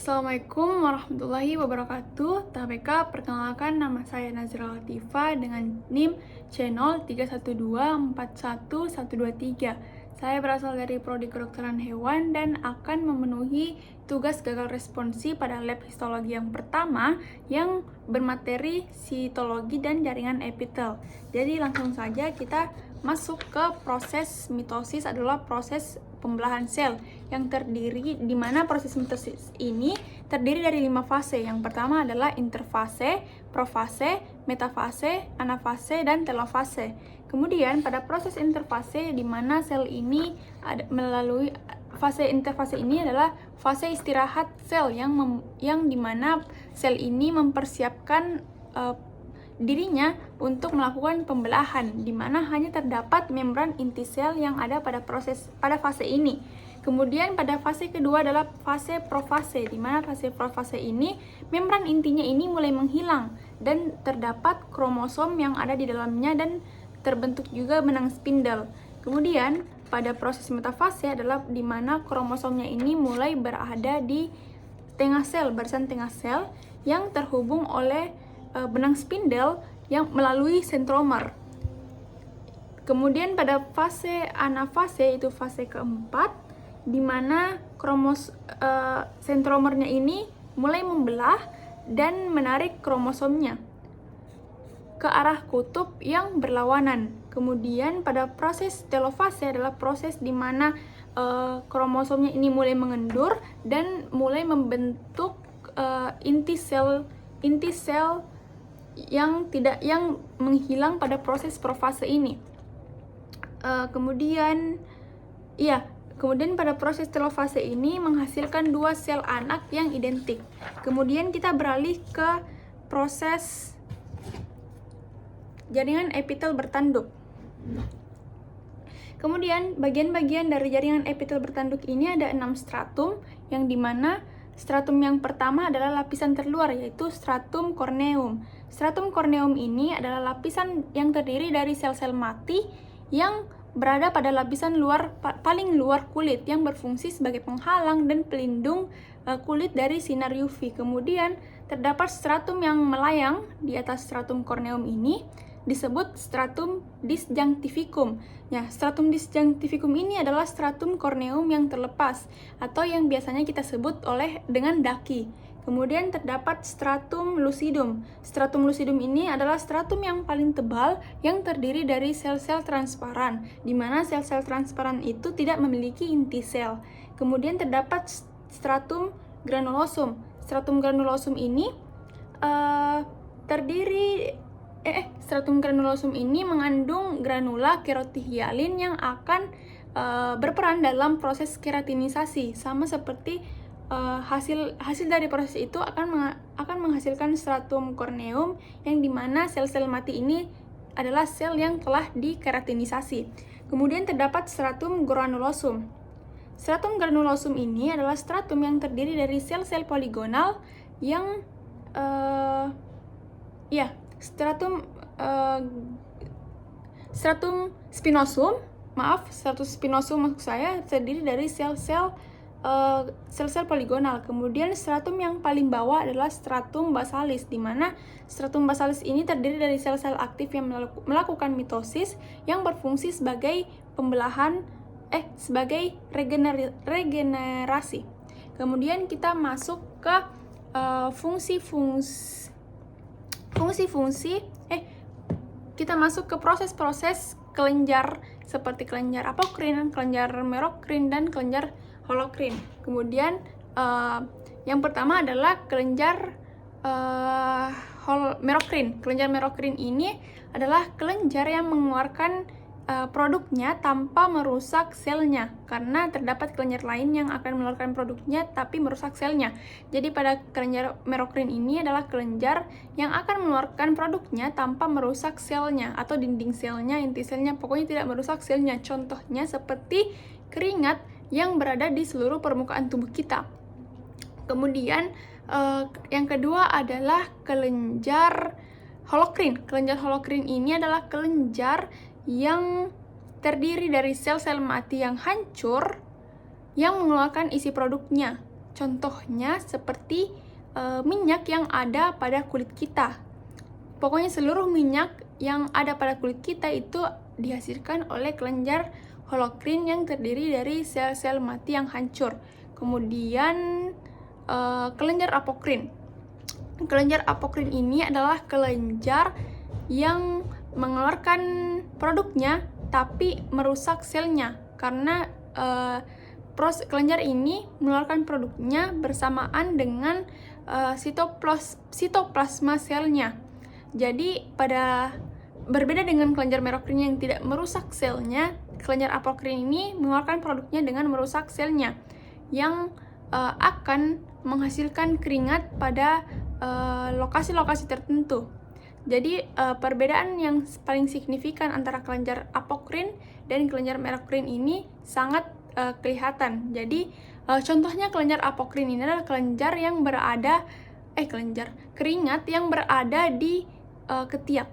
Assalamualaikum warahmatullahi wabarakatuh. TBK, perkenalkan nama saya Nazira Latifah dengan NIM C031241123. Saya berasal dari Prodi Kedokteran Hewan dan akan memenuhi tugas gagal responsi pada lab histologi yang pertama yang bermateri sitologi dan jaringan epitel. Jadi langsung saja kita masuk ke proses mitosis adalah proses pembelahan sel yang terdiri di mana proses mitosis ini terdiri dari 5 fase. Yang pertama adalah interfase, profase, metafase, anafase, dan telofase. Kemudian pada proses interfase di mana sel ini melalui fase interfase ini adalah fase istirahat sel yang dimana sel ini mempersiapkan dirinya untuk melakukan pembelahan, di mana hanya terdapat membran inti sel yang ada pada fase ini. Kemudian pada fase kedua adalah fase profase, di mana fase profase ini membran intinya ini mulai menghilang dan terdapat kromosom yang ada di dalamnya dan terbentuk juga benang spindle. Kemudian pada proses metafase adalah di mana kromosomnya ini mulai berada di tengah sel, barisan tengah sel yang terhubung oleh benang spindle yang melalui sentromer. Kemudian pada fase anafase itu fase keempat, di mana sentromernya ini mulai membelah dan menarik kromosomnya ke arah kutub yang berlawanan. Kemudian pada proses telofase adalah proses di mana kromosomnya ini mulai mengendur dan mulai membentuk inti sel yang menghilang pada proses profase ini. Kemudian pada proses telofase ini menghasilkan 2 sel anak yang identik. Kemudian kita beralih ke proses jaringan epitel bertanduk. Kemudian bagian-bagian dari jaringan epitel bertanduk ini ada 6 stratum, yang dimana stratum yang pertama adalah lapisan terluar, yaitu stratum corneum. Stratum corneum ini adalah lapisan yang terdiri dari sel-sel mati yang berada pada lapisan paling luar kulit yang berfungsi sebagai penghalang dan pelindung kulit dari sinar UV. Kemudian terdapat stratum yang melayang di atas stratum corneum ini disebut stratum disjunctivicum. Ya, stratum disjunctivicum ini adalah stratum corneum yang terlepas atau yang biasanya kita sebut dengan daki. Kemudian terdapat stratum lucidum. Stratum lucidum ini adalah stratum yang paling tebal yang terdiri dari sel-sel transparan, di mana sel-sel transparan itu tidak memiliki inti sel. Kemudian terdapat stratum granulosum. Stratum granulosum ini stratum granulosum ini mengandung granula kerotihyalin yang akan berperan dalam proses keratinisasi, sama seperti hasil dari proses itu akan menghasilkan stratum corneum, yang dimana sel-sel mati ini adalah sel yang telah dikeratinisasi. Kemudian terdapat stratum granulosum. Stratum granulosum ini adalah stratum yang terdiri dari sel-sel poligonal yang stratum spinosum maksud saya terdiri dari sel-sel poligonal. Kemudian stratum yang paling bawah adalah stratum basalis, di mana stratum basalis ini terdiri dari sel-sel aktif yang melakukan mitosis yang berfungsi sebagai sebagai regenerasi. Kemudian kita masuk ke kita masuk ke proses-proses kelenjar seperti kelenjar apokrin, kelenjar merokrin, dan kelenjar holokrin. Kemudian yang pertama adalah kelenjar merokrin. Kelenjar merokrin ini adalah kelenjar yang mengeluarkan produknya tanpa merusak selnya, karena terdapat kelenjar lain yang akan mengeluarkan produknya tapi merusak selnya. Jadi pada kelenjar merokrin ini adalah kelenjar yang akan mengeluarkan produknya tanpa merusak selnya atau dinding selnya, inti selnya, pokoknya tidak merusak selnya. Contohnya seperti keringat yang berada di seluruh permukaan tubuh kita. Kemudian yang kedua adalah kelenjar holokrin. Kelenjar holokrin ini adalah kelenjar yang terdiri dari sel-sel mati yang hancur yang mengeluarkan isi produknya. Contohnya seperti minyak yang ada pada kulit kita. Pokoknya seluruh minyak yang ada pada kulit kita itu dihasilkan oleh kelenjar holokrin yang terdiri dari sel-sel mati yang hancur. Kemudian kelenjar apokrin. Kelenjar apokrin ini adalah kelenjar yang mengeluarkan produknya tapi merusak selnya, karena kelenjar ini mengeluarkan produknya bersamaan dengan sitoplasma selnya. Jadi berbeda dengan kelenjar merokrin yang tidak merusak selnya, kelenjar apokrin ini mengeluarkan produknya dengan merusak selnya, yang akan menghasilkan keringat pada lokasi-lokasi tertentu. Jadi perbedaan yang paling signifikan antara kelenjar apokrin dan kelenjar merokrin ini sangat kelihatan. Jadi contohnya kelenjar apokrin ini adalah keringat yang berada di ketiak.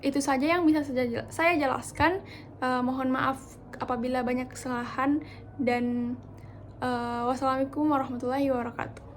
Itu saja yang bisa saya jelaskan. Mohon maaf apabila banyak kesalahan, dan wassalamualaikum warahmatullahi wabarakatuh.